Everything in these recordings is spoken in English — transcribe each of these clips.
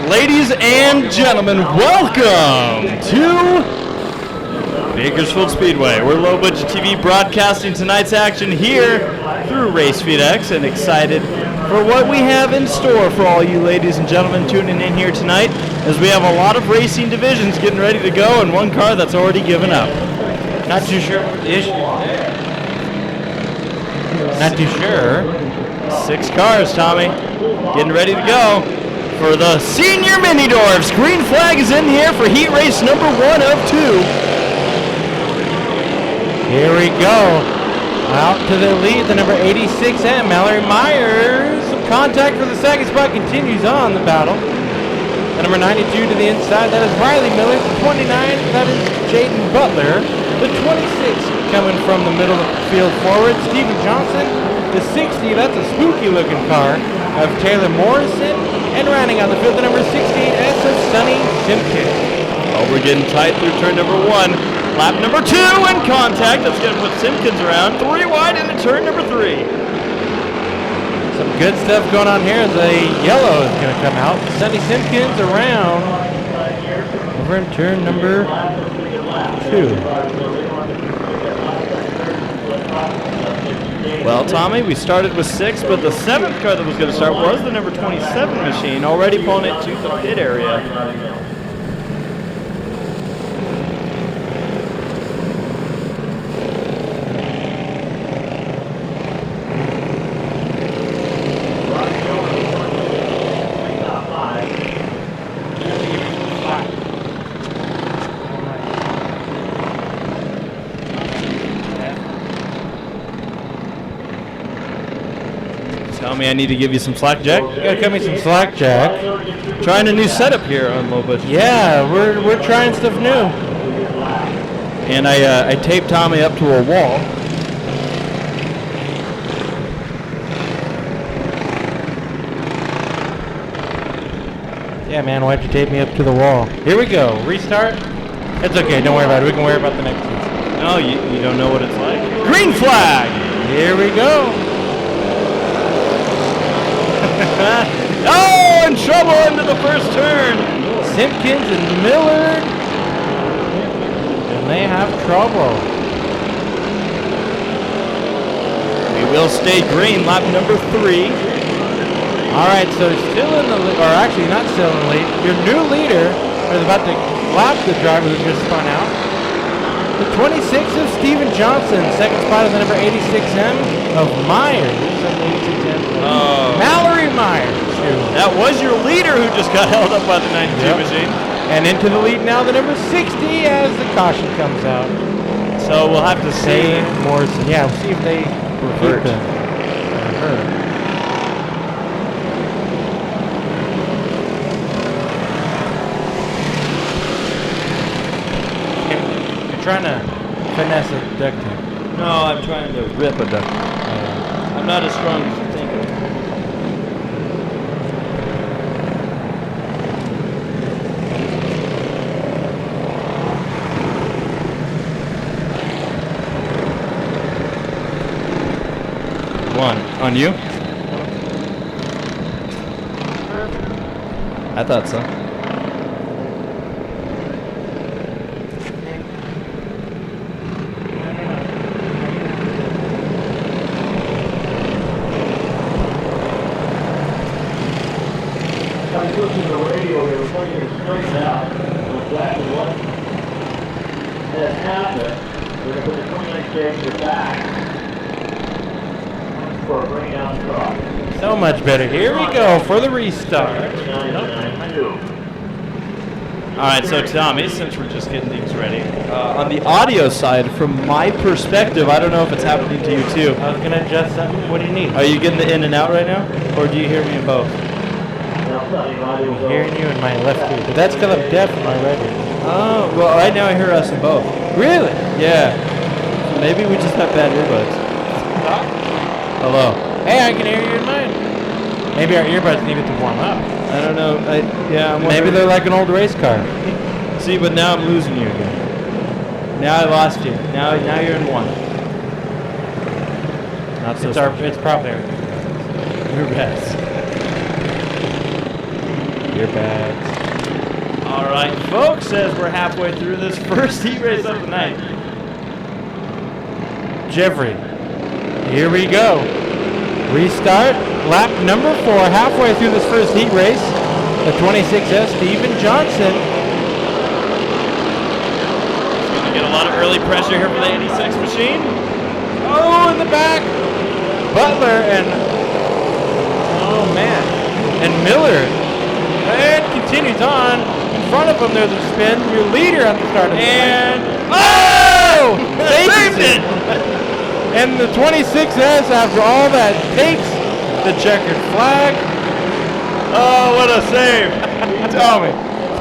Ladies and gentlemen, welcome to Bakersfield Speedway. We're Low Budget TV broadcasting tonight's action here through Racefield X, and excited for what we have in store for all you ladies and gentlemen tuning in here tonight, as we have a lot of racing divisions getting ready to go and one car that's already given up. Not too sure what the issue is. Not too sure. 6 cars, Tommy, getting ready to go for the senior miniorfs. Green flag is in the air for heat race number 1 of 2. Here we go. Out to the lead, the number 86M, Mallory Myers. Some contact for the second spot continues on the battle. The number 92 to the inside, that is Riley Miller. The 29, that is Jaden Butler. The 26 coming from the middle of the field forward, Stephen Johnson. The 60, that's a spooky looking car of Taylor Morrison. And rounding out the field, the number 68S of Sonny Simpkins. Oh, we're getting tight through turn number 1. Lap number 2 in contact. That's going to put Simpkins around 3 wide into turn number 3. Some good stuff going on here as a yellow is going to come out. Sonny Simpkins around over in turn number 2. Well, Tommy, we started with 6, but the 7th car that was going to start was the number 27 machine, already pulling it to the pit area. Tell me I need to give you some slack, Jack. You gotta cut me some slack, Jack. Trying a new setup here on Low Budget. Yeah, we're trying stuff new. And I taped Tommy up to a wall. Yeah, man, why'd you tape me up to the wall? Here we go. Restart. It's okay. Don't worry about it. We can worry about the next one. No, you don't know what it's like. Green flag! Here we go. Oh, in trouble into the first turn. Simpkins and Millard. And they have trouble. We will stay green, lap number 3. All right, so still in the lead, or actually not still in the lead. Your new leader is about to lap the driver who just spun out. The 26 of Stephen Johnson. Second spot is the number 86M of Myers. Mallory Myers. That was your leader who just got held up by the 92 machine. And into the lead now, the number 60 as the caution comes out. So we'll have to see. Morrison. Yeah, we'll see if they revert. You're trying to finesse a duct tape. No, I'm trying to rip a duck. I'm not as strong as you think. On you? I thought so. I was listening to the radio, they were telling you to straighten out exactly what has happened. We're going to put the 29 gauge back for a bring down truck. So much better. Here we go for the restart. All right, so Tommy, since we're just getting things ready, on the audio side, from my perspective, I don't know if it's happening to you too. I was going to adjust something. What do you need? Are you getting the in and out right now, or do you hear me in both? I'm hearing you in my left ear, but that's because I'm deaf in my right ear. Oh, well, right now I hear us in both. Really? Yeah. Maybe we just have bad earbuds. Hello. Hey, I can hear you in mine. Maybe our earbuds needed to warm up. I don't know. Maybe they're like an old race car. See, but now I'm losing you again. Now I lost you. Now you're in one. Not so. It's probably your best. Beer bags. All right, folks, as we're halfway through this first heat race of the night. Jeffrey, here we go. Restart, lap number 4, halfway through this first heat race. The 26S, Steven Johnson. Going to get a lot of early pressure here for the 86 machine. Oh, in the back. Butler and, oh man, and Miller. And continues on. In front of him, there's a spin. Your leader at the start of the And, oh! saved it! And the 26S, after all that, takes the checkered flag. Oh, what a save. Tommy,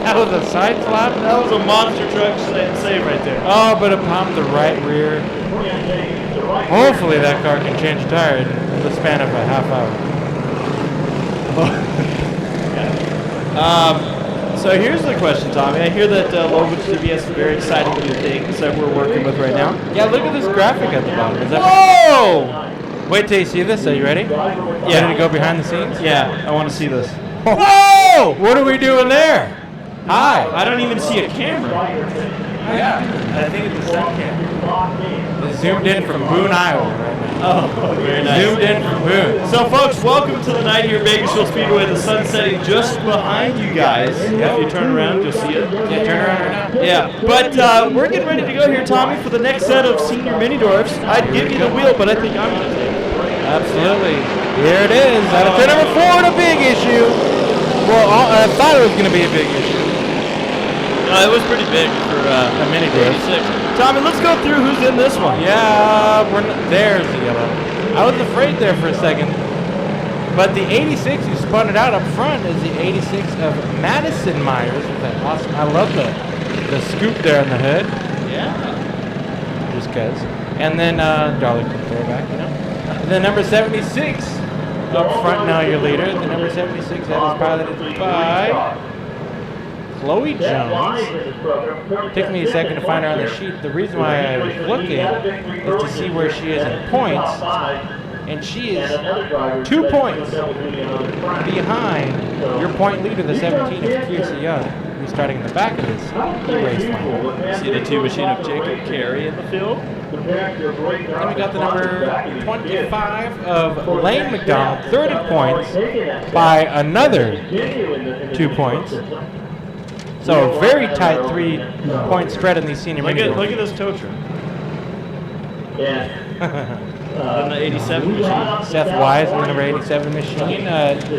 that was a side slap. That was a monster truck save right there. Oh, but upon the right rear. Hopefully that car can change tires in the span of a half hour. So here's the question, Tommy. I hear that Logan TV has some very exciting new things that we're working with right now. Yeah, look at this graphic at the bottom. Is that Whoa! Wait till you see this. Are you ready? Yeah. Ready to go behind the scenes? Yeah, I want to see this. Whoa! What are we doing there? Hi. I don't even see a camera. Yeah. I think it's the sun cam. It's zoomed in from Boone, Iowa right now. Oh, very nice. Zoomed in from Boone. So, folks, welcome to the night here at Bakersfield Speedway. The sun's setting just behind you guys. If you turn around, you'll see it. Yeah, turn around right now. Yeah, but we're getting ready to go here, Tommy, for the next set of senior mini-dwarfs. I'd give you the wheel, but I think I'm going to take it. Absolutely. Here it is. Out of turn number 4 and a big issue. Well, I thought it was going to be a big issue. It was pretty big for A mini-dwarf. 86. Tommy, let's go through who's in this one. Yeah, there's the yellow. I was afraid there for a second. But the 86 who spun it out up front is the 86 of Madison Myers with that awesome. I love the scoop there on the hood. Yeah. Just cause. And then Darlington throwback, you know. And then number 76 up front now your leader. The number 76 that is piloted by Chloe Jones. It took me a second to find her on the sheet. The reason why I was looking is to see where she is in points. And she is 2 points behind your point leader, the 17 of Kiersey Young, who's starting in the back of this race line. See the 2 machine of Jacob Carey in the field. Then we got the number 25 of Lane McDonald, third in points by another 2 points. So a very tight 3-point spread in these senior Look mini. at this tow truck. And the 87 machine. Seth Wise in the number 87 machine.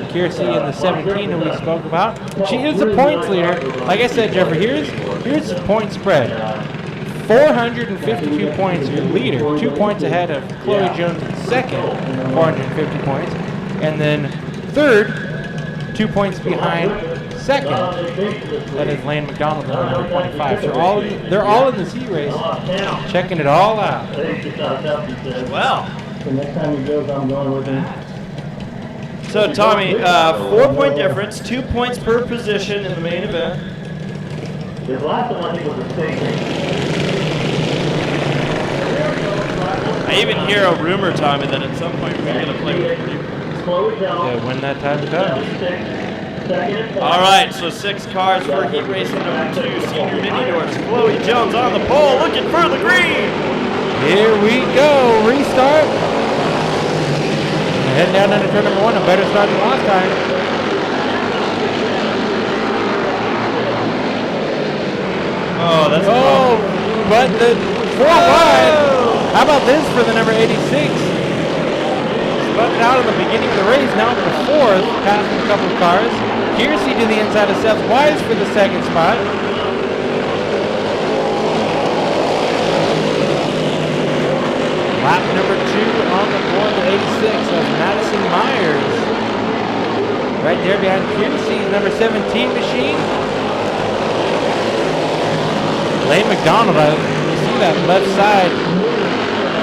Kiersey in the 17 who we spoke about. She is the points leader. Like I said, Jeffrey, here's the point spread. 452 points, your leader. 2 points ahead of Chloe Jones in second, 450 points. And then third, 2 points behind second. That is Lane McDonald at number 25. So they're all in the C race, checking it all out. Well. The next time he goes, I'm going with him. So, Tommy, 4-point difference, 2 points per position in the main event. His last one, I think, was a sting. I even hear a rumor, Tommy, that at some point we're going to play with you. Yeah, when that time comes. All right, so 6 cars for heat race number 2, senior mini-dwarfs. Chloe Jones on the pole, looking for the green. Here we go, restart. Heading down into turn number 1, a better start than last time. Oh, that's but the 4 wide. How about this for the number 86? Spun it out in the beginning of the race, now up to 4th, passing a couple of cars. Kiersey to the inside of Seth Wise for the second spot. Lap number 2 on the board, the 86 of Madison Myers. Right there behind Kiersey's number 17 machine. Lane McDonald, you see that left side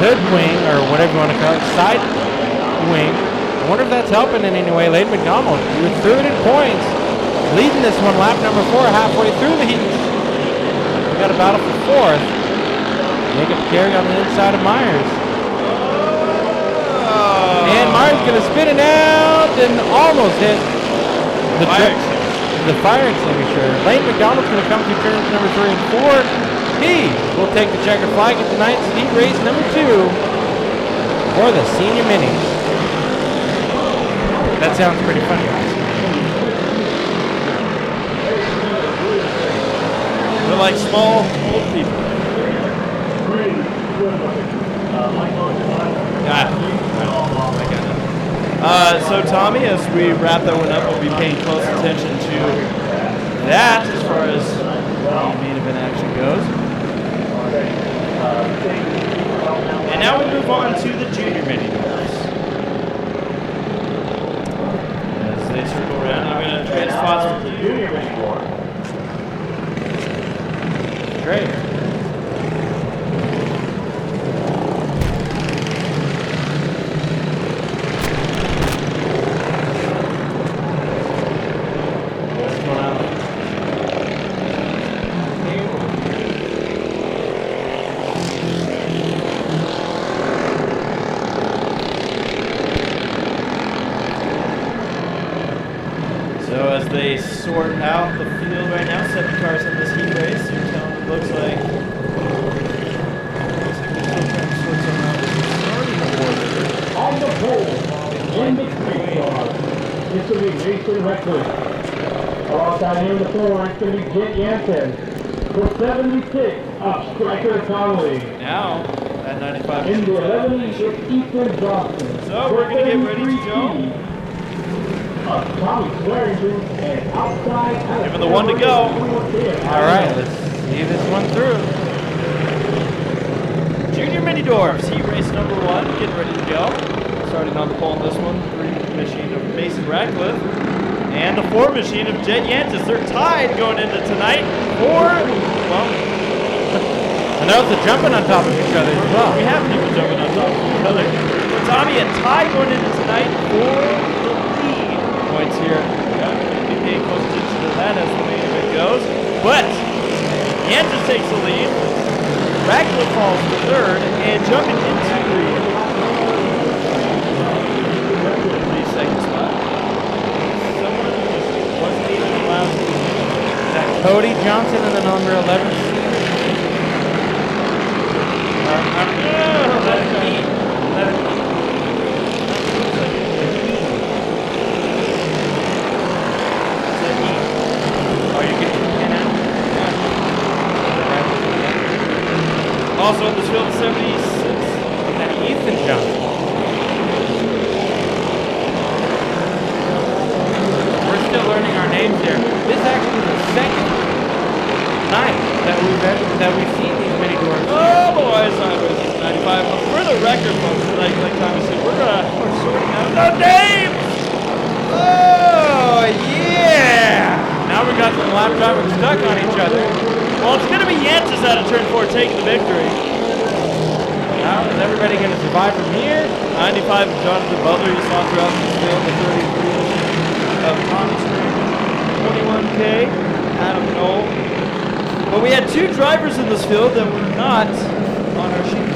hood wing, or whatever you want to call it, side wing. I wonder if that's helping in any way. Lane McDonald, you're third in points, leading this one lap number 4 halfway through the heat. We got a battle for 4th. Jacob Carey on the inside of Myers. And Myers going to spin it out and almost hit the the fire extinguisher. Lane McDonald's going to come through turns number 3 and 4. He will take the checkered flag at tonight's heat race number 2 for the senior minis. That sounds pretty funny. We're like small old people. So Tommy, as we wrap that one up, we'll be paying close attention to that as far as the main event action goes. And now we move on to the junior mini doors. As they circle around, I'm going to trade spots with the junior mini door. Great. They sort out the field right now. 7 cars in this heat race. You're telling me it looks like they're still trying to sort something out with the starting order. On the pole, in the street car, this will be Mason Reckless. Alongside him in the 4, it's going to be Jet Jansen. For 76 of Striker Connolly. Now, at 95. In the 11, it's Ethan Johnson. So we're going to get ready to go. Tommy Swearingen and outside. Giving the one to go. All right, let's see this one through. Junior Mini Dwarfs, heat race number 1, getting ready to go. Starting on the pole in this one, 3 machine of Mason Ratcliffe and the 4 machine of Jet Yantis. They're tied going into tonight for, well, and those are jumping on top of each other as well. We have people jumping on top of each other. Tommy, a tie going into tonight for the lead. Points here. Yeah, be paying close attention to that as the main event goes. But Yantis takes the lead. Ratcliffe falls to 3rd and jumping into the 2nd spot. Someone wasn't even allowed to. Is that Cody Johnson and the number 11? Also in this field, 76. And Ethan Johnson. We're still learning our names here. This is actually the 2nd night that we've seen these mini doors. Oh boys, it's 95. For the record, folks, like Tommy said, we're sorting out the names. Oh yeah! Now we got some lap drivers stuck on each other. Well, it's going to be Yantis out of turn 4 taking the victory. Now is everybody going to survive from here? 95 of Jonathan Butler, you saw throughout the field, the 33 of Tommy String, 21K, Adam Knoll. But we had 2 drivers in this field that were not on our sheet.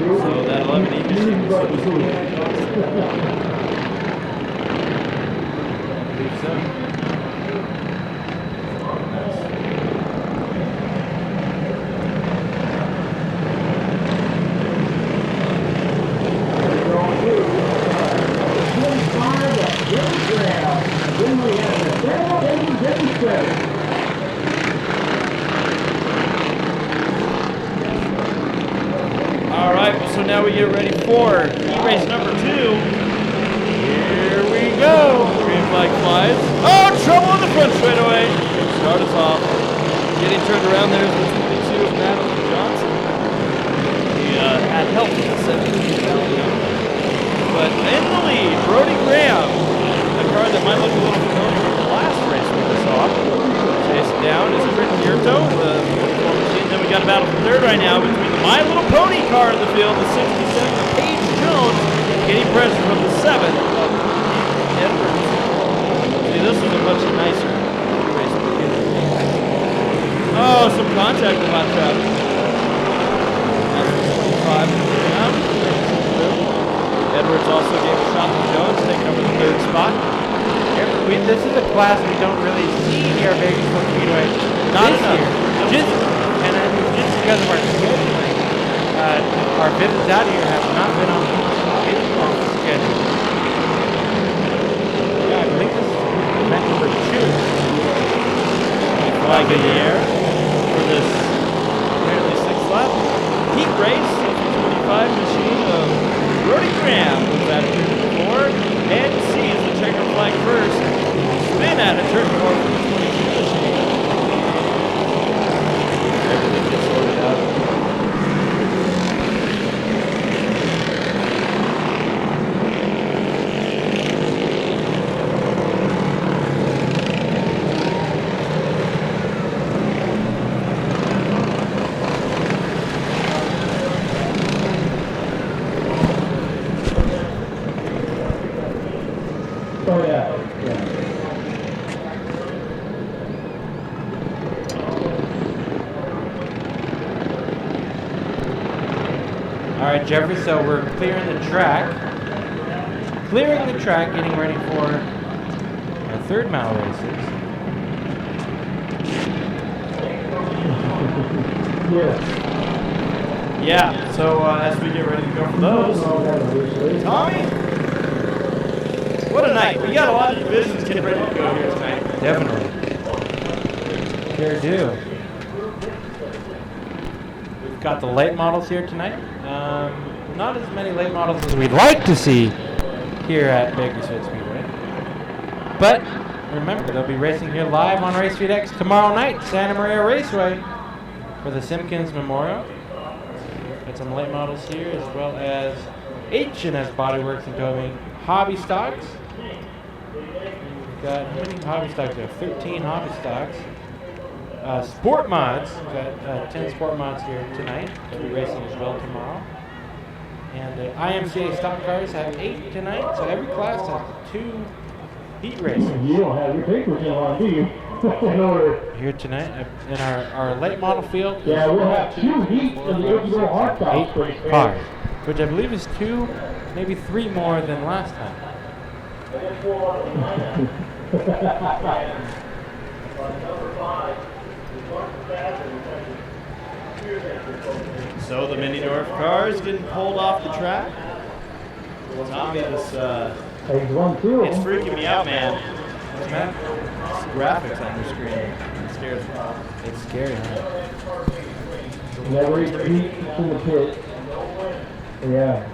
So that 11 machine is supposed to be I believe so. All right, so now we get ready for heat race number 2. Here we go. Green flag flies. Oh, trouble in the front straightaway. Start us off. Getting turned around there is the 22 of Madeline Johnson. He had help with the 17 but in the lead, Brody Graham, a car that might look a little familiar from the last race we just saw. Chasing down is Rick Yurto, the 44 machine. Then we got a battle for 3rd right now between the My Little Pony car in the field, the 67 Paige Jones getting pressure from the 7th of Edwards. See, this was a much nicer race. Oh, some contact with hot trap. That's 25 down. Edwards also gave a shot to Jones, taking over the 3rd spot. This is a class we don't really see here at Bakersfield Speedway. Not this enough. year. Just because of our scheduling, our visits out here have not been on schedule. Yeah, I believe this is event number 2. Flag in the air for this apparently 6th lap. Heat race, 25 machine of Brody Graham was at turn 4. And sees the checker flag first. Spin at a turn 4 for the 22 machine. Everything gets sorted out. Oh, yeah. All right, Jeffrey, so we're clearing the track. Getting ready for our 3rd mile races. Yeah, so as we get ready to go for those, Tommy, what a night. We got a lot of divisions getting ready to go here tonight. Definitely. Sure do. We've got the late models here tonight. Not as many late models as we'd like to see here at Bakersfield Speedway. But remember, they'll be racing here live on Racefeed X tomorrow night, Santa Maria Raceway, for the Simpkins Memorial. Got some late models here, as well as H&S Bodyworks and Towing hobby stocks. We've got how many hobby stocks? We have 13 hobby stocks. Sport mods, we've got 10 sport mods here tonight. They'll be racing as well tomorrow. And IMCA stock cars have 8 tonight, so every class has 2 heat races. You don't have your papers in on, do you? In order. Here tonight in our late model field. Yeah, we'll have 2 heats and the 8 hard tops. 8 cars, which I believe is 2, maybe 3 more than last time. So the miniorf cars getting pulled off the track. Tommy, this it's freaking me out, man. What's that? It's the graphics on the screen. It scares me. It's scary, huh? Never eat heat in the pit. Yeah.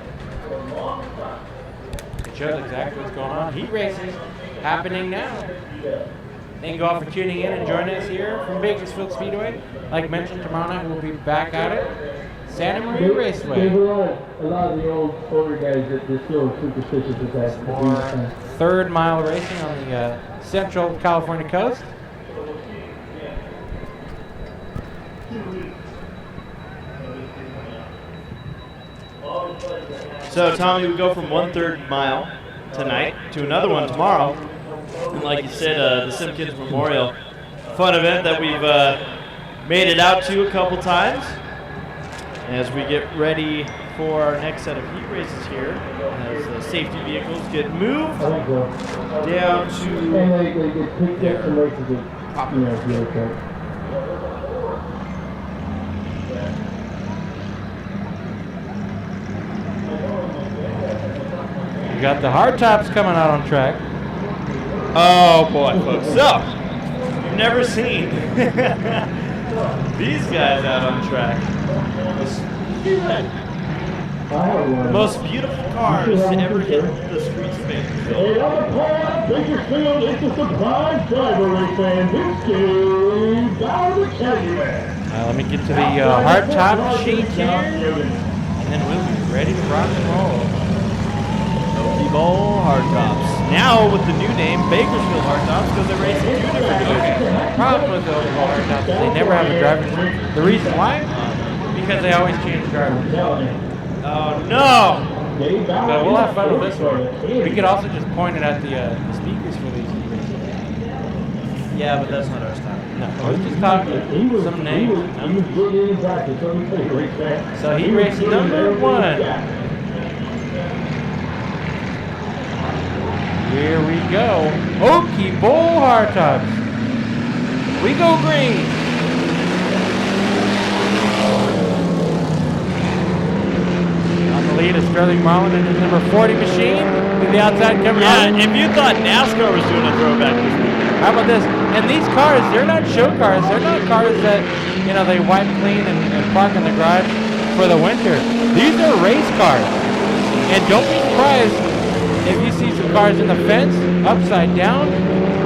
It shows exactly what's going on. Heat races happening now. Thank you all for tuning in and joining us here from Bakersfield Speedway. Like mentioned, tomorrow night we'll be back at it. Santa Maria Raceway. There's a lot of the older guys that they're still superstitious with that. More 3rd mile racing on the central California coast. So Tommy, we go from 1/3 mile tonight to another one tomorrow. And like you said, the Simpkins Memorial, fun event that we've made it out to a couple times. As we get ready for our next set of heat races here, as the safety vehicles get moved down to And they get picked up some races that, okay. We got the hard tops coming out on track. Oh boy, folks. So, you've never seen these guys out on track. The most beautiful cars to ever hit the streets of Bakersfield. And on the pole, Bakersfield, it's a surprise driver race, and this is down the Candyman. Let me get to the hard top sheet here, and then we'll be ready to rock and roll. Sophie Bowl Hardtops. Now with the new name, Bakersfield Hardtops, because they're racing 2 different divisions. The problem with the Old Hardtops is they never have a driver. The reason why? Because they always change drivers. Oh no! But we'll have fun with this one. We could also just point it at the speakers for these. Yeah, but that's not our style. No, we're just talking some names. So he raced number 1. Here we go. Okie Bowl hardtops. We go green. On the lead is Sterling Marlin in his number 40 machine. To the outside coming out. Yeah, if you thought NASCAR was doing a throwback this week. How about this? And these cars, they're not show cars. They're not cars that, they wipe clean and park in the garage for the winter. These are race cars. And don't be surprised if you see some cars in the fence, upside down,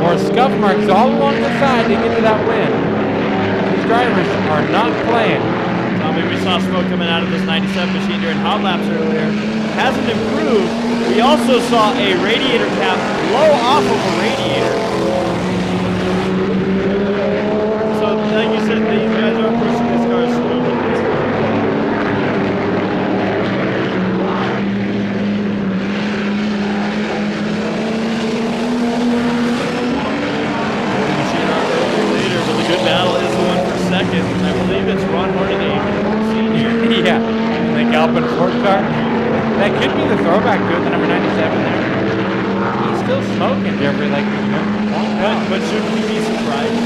or scuff marks all along the side to get to that win. These drivers are not playing. Tommy, we saw smoke coming out of this 97 machine during hot laps earlier. Hasn't improved. We also saw a radiator cap blow off of a radiator. So, like you said, these guys are pushing these cars slowly. Leader, but the good battle is the one for second. I believe it's Ron Horton, senior. Yeah, and the Galpin Ford car. That could be the throwback to it, the number 97 there. He's still smoking, Jeffrey, like, But should we be surprised?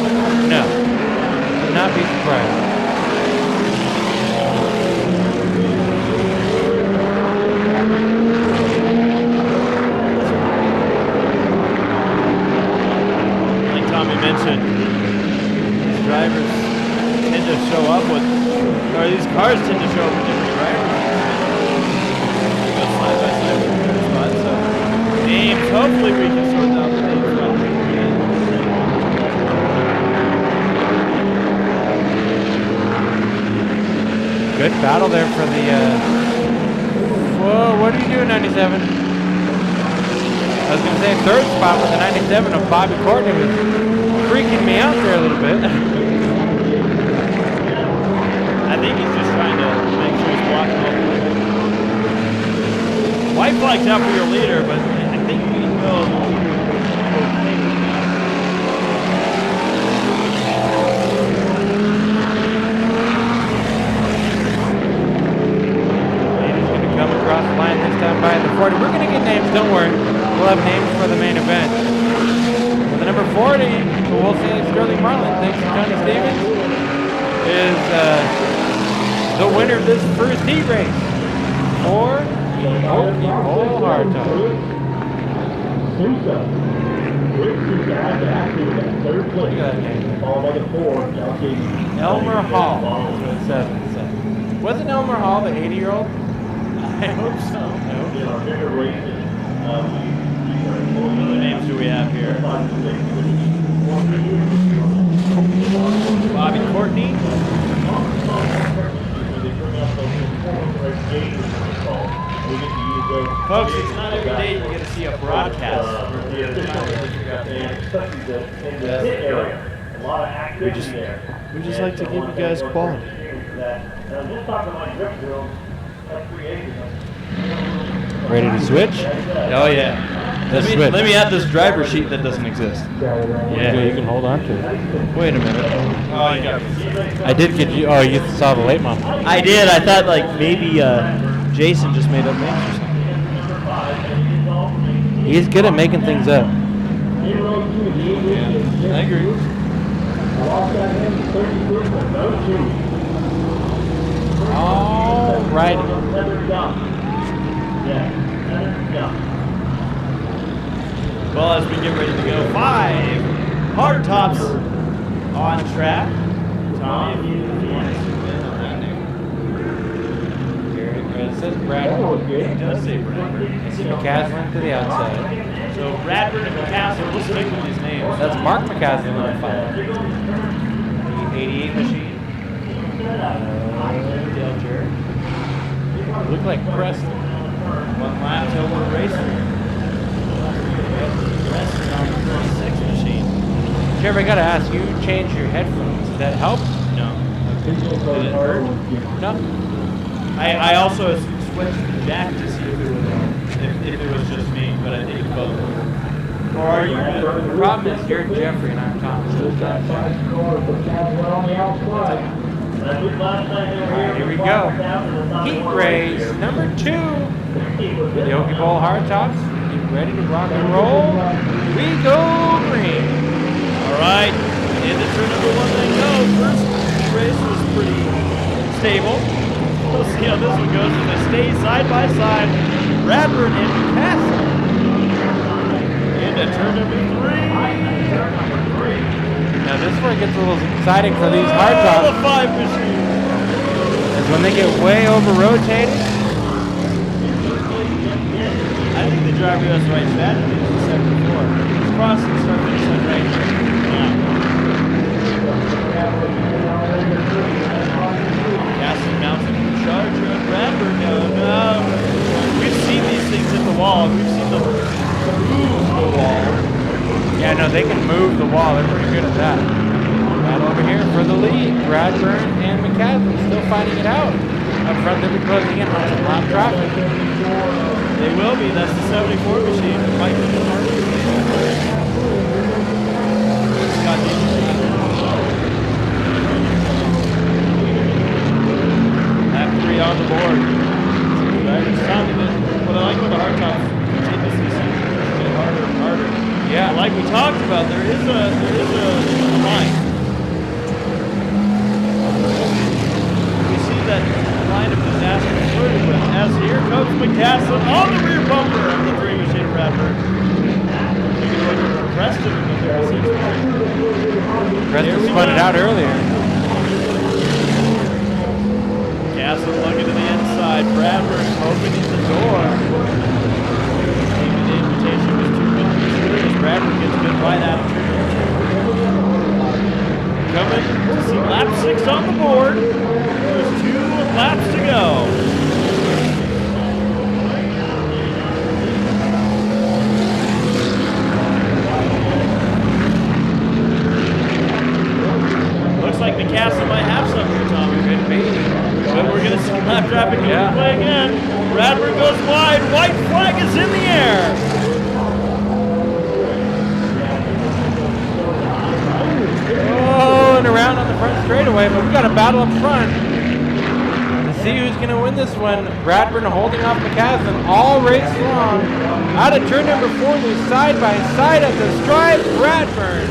No. Should not be surprised. Like Tommy mentioned, these drivers tend to show up with, or these cars tend to show up with different drivers. Go side by side with the spot, so names, hopefully we can sort out the names right again. Good battle there for the, whoa, what are you doing, 97? I was going to say third spot with the 97 of Bobby Courtney was freaking me out there a little bit. I think he's just trying to make sure he's blocking all the way. White flag's out for your leader, but I think we can go okay with that. Leader's going to come across the line this time by the 40. We're going to get names, don't worry. We'll have names for the main event. With the number 40, who we'll say Sterling Marlin, thanks to Tony Stevens, is the winner of this first heat race for Okie Bowl hardtop. Sousa. Rick Sousa had to actually with that third place. Look at that name. Followed by the 4, Elmer Hall. That's what it says. Wasn't Elmer Hall the 80-year-old? I hope so. In our bigger races, What other names do we have here? Bobby Courtney. Folks, it's not every day you get to see a broadcast. We just like to give you guys quality. Ready to switch? Oh yeah. Let me add this driver sheet that doesn't exist. Yeah, you can hold on to it. Wait a minute. Oh, you got I did get you. Oh, you saw the late model. I did. I thought like maybe Jason just made up names or something. He's good at making things up. Yeah, I agree. All right. Well, as we get ready to go, 5 hard tops on track. Tommy, if you want to zoom in on that name. Here it says Bradford. It does say Bradford. McCaslin to the outside. So Bradford and McCaslin, we'll stick with these names. That's Mark McCaslin on 5. The 88 machine. Dale Jarrett. Look like Preston. 1 lap till we're racing. Preston on the 26 machine. Trevor, I gotta ask you, change your headphones. Did that help? No. Did it hurt? No. I also switch the jack to see if it was just me, but I think it's both. Or are you? The problem is you're Jeffrey and I'm Tom. So it's not fun. Alright, here we go. Heat race number 2. The Okie Bowl hardtops. Get ready to rock and roll. We go green. All right, into turn number 1 they go. First race was pretty stable. We'll see how this one goes as they stay side by side. Bradford and Castle. Into turn number 3. Now this one gets a little exciting for these hardtops. The 5 machine. Is when they get way over rotated. I think the driver has the right strategy as I said before. He's crossing the start finish line right here. Castle mounts in the charger of Bradford. No. We've seen these things hit the wall. We've seen them move the wall. Yeah, no, they can move the wall. They're pretty good at that. Battle over here for the lead. Bradburn and McCaslin still fighting it out. Up front, they'll be closing in on some hot traffic. They will be. That's the 74 machine. Mike Scott Lap 3 on the board. Drivers stopping it. What I like about the hardtops continuously get harder and harder. Yeah. Like we talked about, there is a line. We see that line of disaster flirting with as here comes McCaslin on the rear bumper of the 3 machine Bradford. Preston in the 36 machine. Preston spun it out earlier. Castle looking to the inside. Bradford opening the door. Maybe the invitation was too good to be true as Bradford gets bit right out of coming to see lap 6 on the board. There's 2 laps to go. Looks like the castle might have some here, Tommy. Could be. But we're going to see lap traffic Yeah. play again. Bradford goes wide. White flag is in the air. Oh, and around on the front straightaway, but we've got a battle up front to see who's going to win this one. Bradburn holding off McCaslin all race long. Out of turn number 4, they're side by side at the stripe. Bradburn.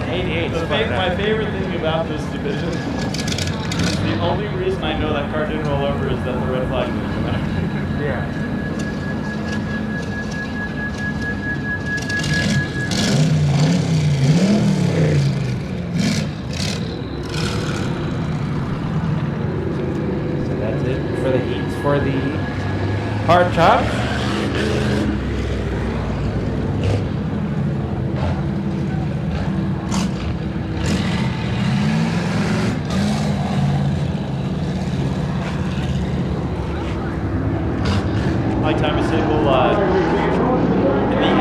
88. My favorite thing about this division, the only reason I know that car didn't roll over is that the red flag moved back. Yeah. So that's it for the heats for the hard top. Like Tommy said, the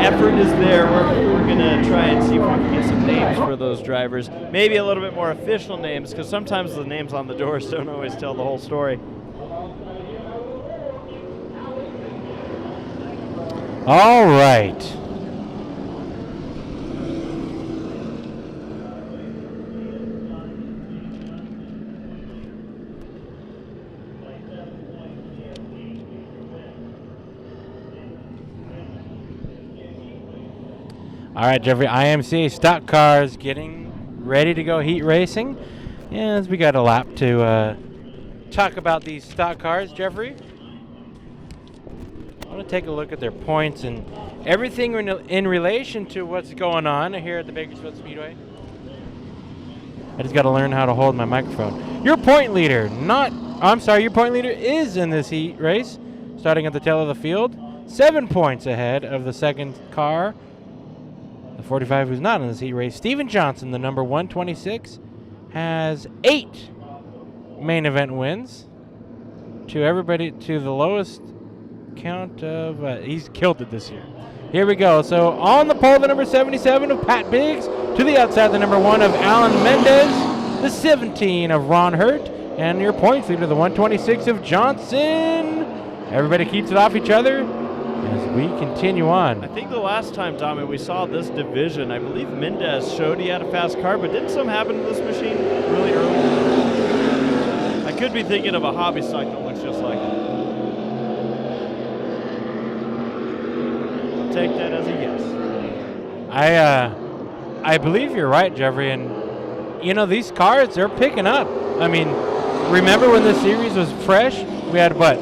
effort is there. We're going to try and see if we can get some names for those drivers. Maybe a little bit more official names, because sometimes the names on the doors don't always tell the whole story. All right. All right, Jeffrey, IMCA stock cars getting ready to go heat racing. Yes, we got a lap to talk about these stock cars, Jeffrey. I want to take a look at their points and everything in relation to what's going on here at the Bakersfield Speedway. I just got to learn how to hold my microphone. Your point leader your point leader is in this heat race, starting at the tail of the field. 7 points ahead of the second car. The 45 who's not in this heat race. Steven Johnson, the number 126, has 8 main event wins. To the lowest count of, he's killed it this year. Here we go. So on the pole, the number 77 of Pat Biggs. To the outside, the number 1 of Alan Mendez. The 17 of Ron Hurt. And your points leader, the 126 of Johnson. Everybody keeps it off each other as we continue on. I think the last time, Tommy, we saw this division, I believe Mendez showed he had a fast car, but didn't something happen to this machine really early? I could be thinking of a hobby stock that looks just like it. I'll take that as a yes. I believe you're right, Jeffrey, and you know, these cars, they're picking up. I mean, remember when this series was fresh? We had, what,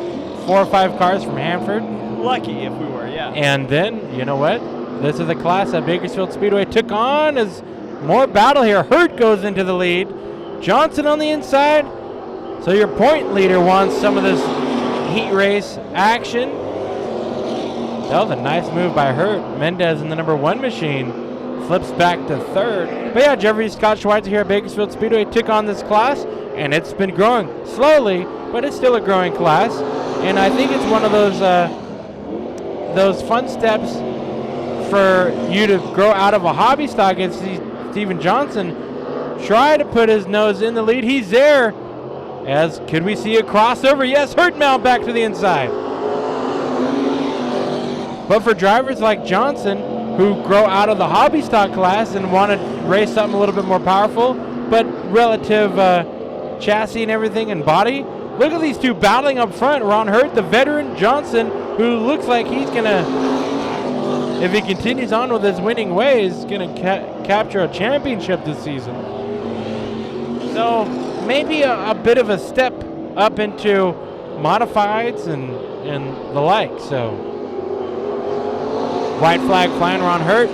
4 or 5 cars from Hanford? Lucky if we were, yeah. And then, you know what? This is the class that Bakersfield Speedway took on as more battle here. Hurt goes into the lead. Johnson on the inside. So your point leader wants some of this heat race action. That was a nice move by Hurt. Mendez in the number 1 machine flips back to 3rd. But yeah, Jeffrey Scott Schweitzer here at Bakersfield Speedway took on this class, and it's been growing slowly, but it's still a growing class. And I think it's one of those fun steps for you to grow out of a hobby stock and see Steven Johnson try to put his nose in the lead. He's there. As could we see a crossover? Yes, Hurt mount back to the inside. But for drivers like Johnson, who grow out of the hobby stock class and want to race something a little bit more powerful, but relative chassis and everything and body, look at these two battling up front. Ron Hurt, the veteran, Johnson, who looks like he's going to, if he continues on with his winning ways, going to capture a championship this season. So maybe a bit of a step up into modifieds and the like. So white flag flying, Ron Hurt,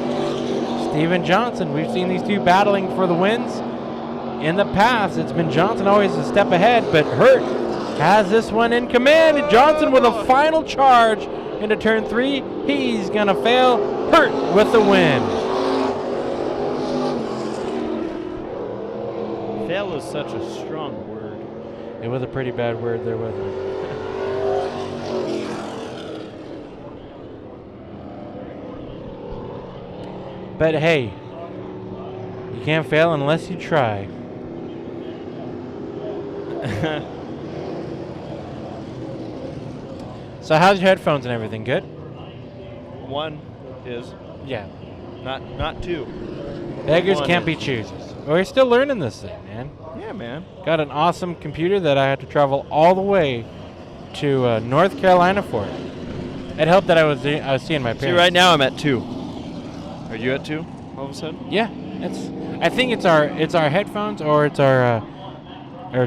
Steven Johnson. We've seen these two battling for the wins. In the past, it's been Johnson always a step ahead, but Hurt has this one in command. And Johnson with a final charge into turn 3. He's going to fail. Hurt with the win. Fail is such a strong word. It was a pretty bad word there, wasn't it? But hey, you can't fail unless you try. So how's your headphones and everything? Good? One is, Yeah. not two. Beggars One can't be is. choosers. We're still learning this thing, man. Yeah, man. Got an awesome computer that I had to travel all the way to North Carolina for it. It helped that I was seeing my parents. See, right now I'm at 2. Are you at 2 all of a sudden? Yeah, I think it's our headphones or it's our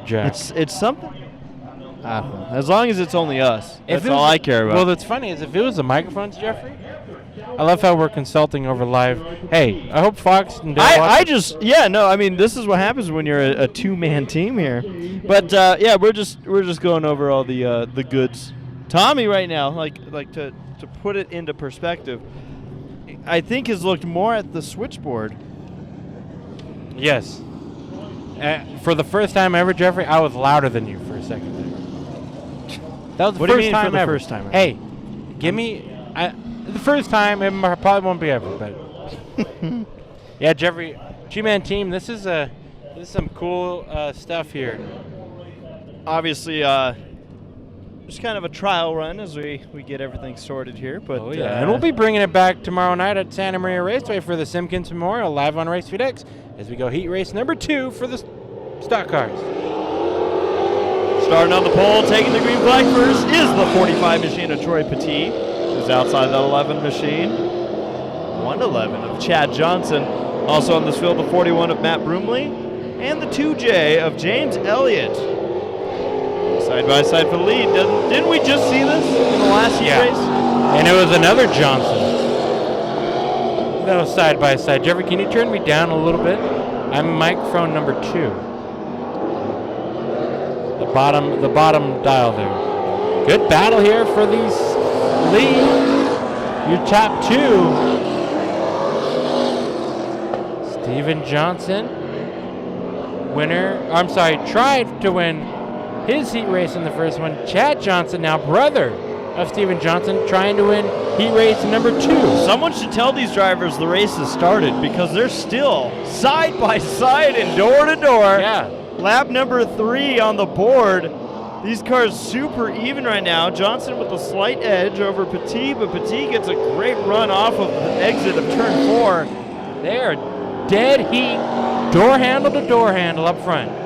jack. It's something. I don't know. As long as it's only us. That's all I care about. Well, that's funny is if it was the microphones, Jeffrey. I love how we're consulting over live. Hey, I hope Fox and Dale I mean, this is what happens when you're a 2-man team here. But yeah, we're just going over all the goods. Tommy right now, like to put it into perspective, I think has looked more at the switchboard. Yes. For the first time ever, Jeffrey, I was louder than you for a second there. That was the What do you first mean time for the ever. first time ever? Hey, give me the first time. It probably won't be ever, but yeah, Jeffrey, G-Man team. This is some cool stuff here. Obviously, just kind of a trial run as we get everything sorted here. But Oh yeah, and we'll be bringing it back tomorrow night at Santa Maria Raceway for the Simpkins Memorial live on Race Feed X as we go heat race number 2 for the stock cars. starting on the pole, taking the green flag first is the 45 machine of Troy Petit, who's outside the 11 machine. 111 of Chad Johnson. Also on this field, the 41 of Matt Broomley, and the 2J of James Elliott. Side by side for the lead. Didn't we just see this in the last heat race? And it was another Johnson. That was side by side. Jeffrey, can you turn me down a little bit? I'm microphone number 2. The bottom dial there. Good battle here for these lead. Your top 2. Steven Johnson, tried to win his heat race in the first one. Chad Johnson, now brother of Steven Johnson, trying to win heat race number 2. Someone should tell these drivers the race has started because they're still side by side and door to door. Yeah. lap number 3 on the board. These cars super even right now. Johnson with a slight edge over Petit, but Petit gets a great run off of the exit of turn 4. They are dead heat, door handle to door handle up front.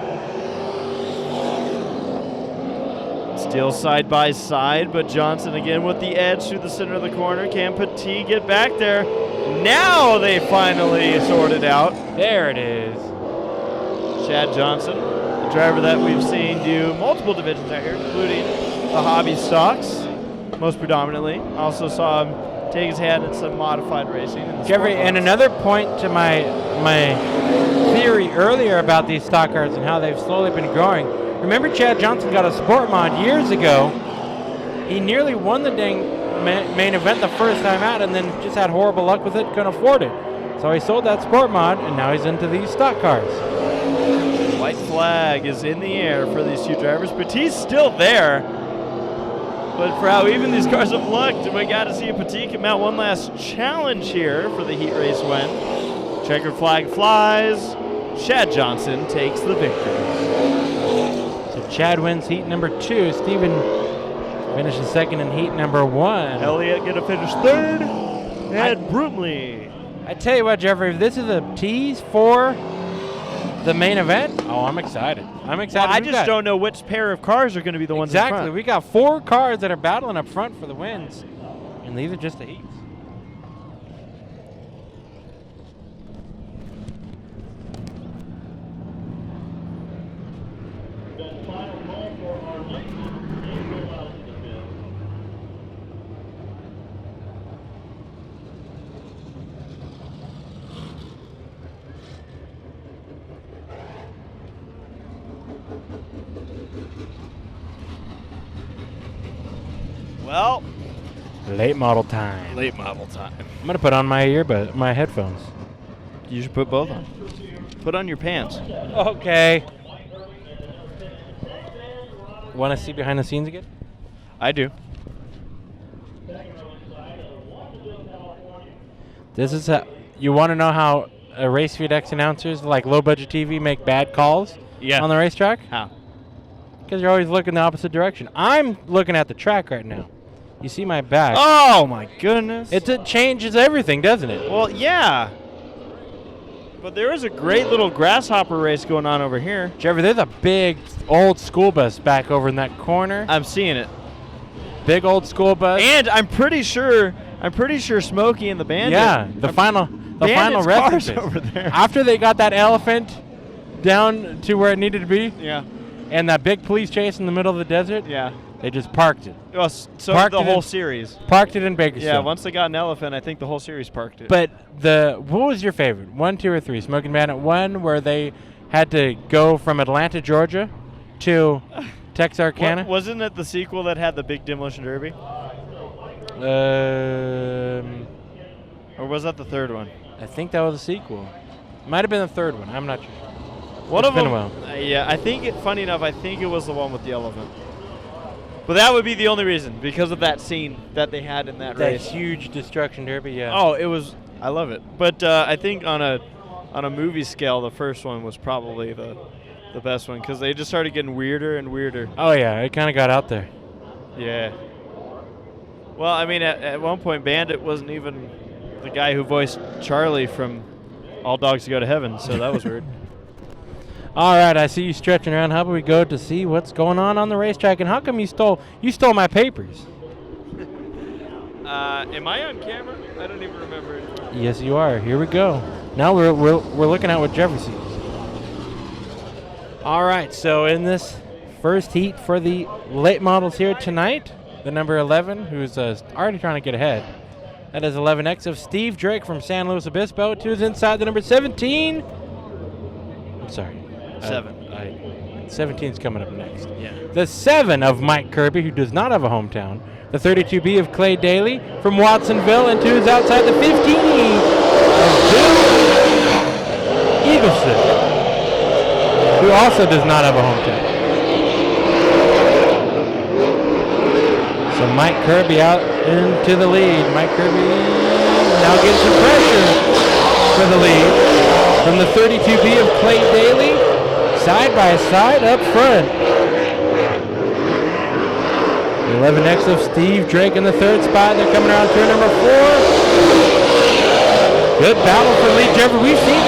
Still side by side, but Johnson again with the edge through the center of the corner. Can Petit get back there? Now they finally sort it out. There it is. Chad Johnson, a driver that we've seen do multiple divisions out here, including the hobby stocks, most predominantly. Also saw him take his hand in some modified racing. Jeffrey, and another point to my theory earlier about these stock cars and how they've slowly been growing. Remember Chad Johnson got a sport mod years ago. He nearly won the dang main event the first time out and then just had horrible luck with it, couldn't afford it. So he sold that sport mod and now he's into these stock cars. White flag is in the air for these two drivers. Petit's still there. But for how even these cars have looked, we got to see if Petit can mount one last challenge here for the heat race win. Checkered flag flies. Chad Johnson takes the victory. So Chad wins heat number 2. Steven finishes second in heat number 1. Elliott gonna finish third. And Brumley. I tell you what, Jeffrey, if this is a tease for the main event, oh, I'm excited. I'm excited. Well, I just don't know which pair of cars are going to be the ones in front. Exactly. We got 4 cars that are battling up front for the wins, and these are just the heats. Well, Late model time. late model time. I'm gonna put on my headphones. You should put both on. Put on your pants. Okay. Want to see behind the scenes again? I do. This is you want to know how Race Feed X announcers like low budget TV make bad calls on the racetrack? How? Because you're always looking the opposite direction. I'm looking at the track right now. You see my back. Oh, my goodness. It changes everything, doesn't it? Well, yeah. But there is a great little grasshopper race going on over here. Trevor, there's a big old school bus back over in that corner. I'm seeing it. Big old school bus. And I'm pretty sure Smokey and the Bandit. Yeah, the final cars resting over there. After they got that elephant down to where it needed to be, Yeah. and that big police chase in the middle of the desert, Yeah. they just parked it. Well, so Parked the it whole in- series. Parked it in Bakersfield. Yeah, once they got an elephant, I think the whole series parked it. But what was your favorite? 1, 2, or 3? Smoking Bandit 1, where they had to go from Atlanta, Georgia, to Texarkana. Wasn't it the sequel that had the big demolition derby? Or was that the third one? I think that was a sequel. Might have been the third one. I'm not sure. One It's of been them. a while. Yeah, I think it. Funny enough, I think it was the one with the elephant. But that would be the only reason, because of that scene that they had in that That race. huge destruction derby, yeah. Oh, it was. I love it. But I think on a movie scale, the first one was probably the best one, because they just started getting weirder and weirder. Oh, yeah. It kind of got out there. Yeah. Well, I mean, at one point, Bandit wasn't even the guy who voiced Charlie from All Dogs Go to Heaven, so that was weird. All right, I see you stretching around. How about we go to see what's going on the racetrack? And how come you stole my papers? Am I on camera? I don't even remember anymore. Yes, you are. Here we go. Now we're looking at what Jeffrey sees. All right, so in this first heat for the late models here tonight, the number 11, who's already trying to get ahead. That is 11X of Steve Drake from San Luis Obispo. 2 is inside the number 17. I'm sorry. 7. 17's coming up next. Yeah. The 7 of Mike Kirby, who does not have a hometown. The 32B of Clay Daly from Watsonville, and 2 is outside the 15 of Bill Eagleson, who also does not have a hometown. So Mike Kirby out into the lead. Mike Kirby now getting some pressure for the lead. From the 32B of Clay Daly, side by side up front. The 11X of Steve Drake in the third spot. They're coming around turn number 4. Good battle for Lee Jeffrey. We've seen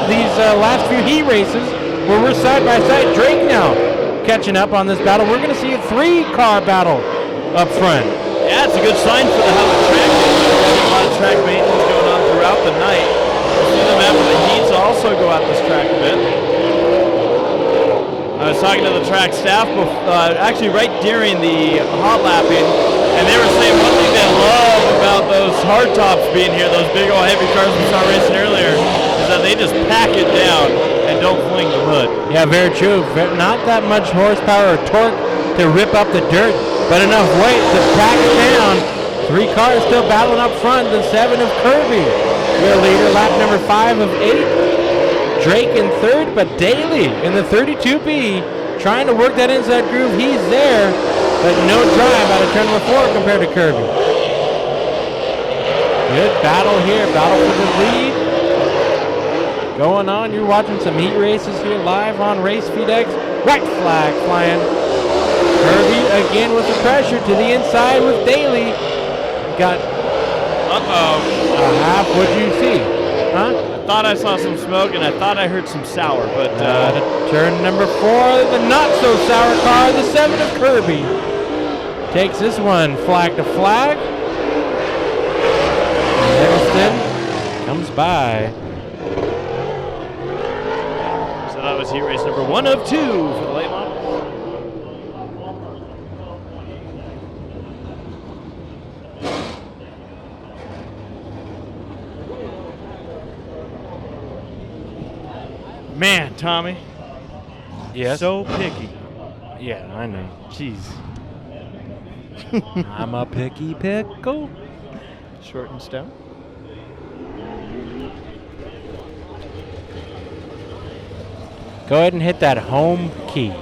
these last few heat races where we're side by side. Drake now catching up on this battle. We're going to see a 3-car battle up front. Yeah, it's a good sign for how the track is. There's a lot of track maintenance going on throughout the night. We'll see them after the heats also go out this track a bit. I was talking to the track staff actually right during the hot lapping, and they were saying one thing they love about those hard tops being here, those big old heavy cars we saw racing earlier, is that they just pack it down and don't fling the hood. Yeah, very true. Not that much horsepower or torque to rip up the dirt, but enough weight to pack it down. 3 cars still battling up front. The 7 of Kirby, your leader, lap number 5 of 8. Drake in third, but Daly in the 32B trying to work that inside groove. He's there, but no drive out of turn number 4 compared to Kirby. Good battle here, battle for the lead. Going on, you're watching some heat races here live on Race Feed X. White flag flying. Kirby again with the pressure to the inside with Daly. Got a half. What'd you see? Huh? I thought I saw some smoke and I thought I heard some sour, but turn number 4, the not so sour car, the 7 of Kirby takes this one flag to flag. Livingston comes by. So that was heat race number 1 of 2 for the late model. Man, Tommy. Yes. So picky. Yeah, I know. Jeez. I'm a picky pickle. Short and stout. Go ahead and hit that home key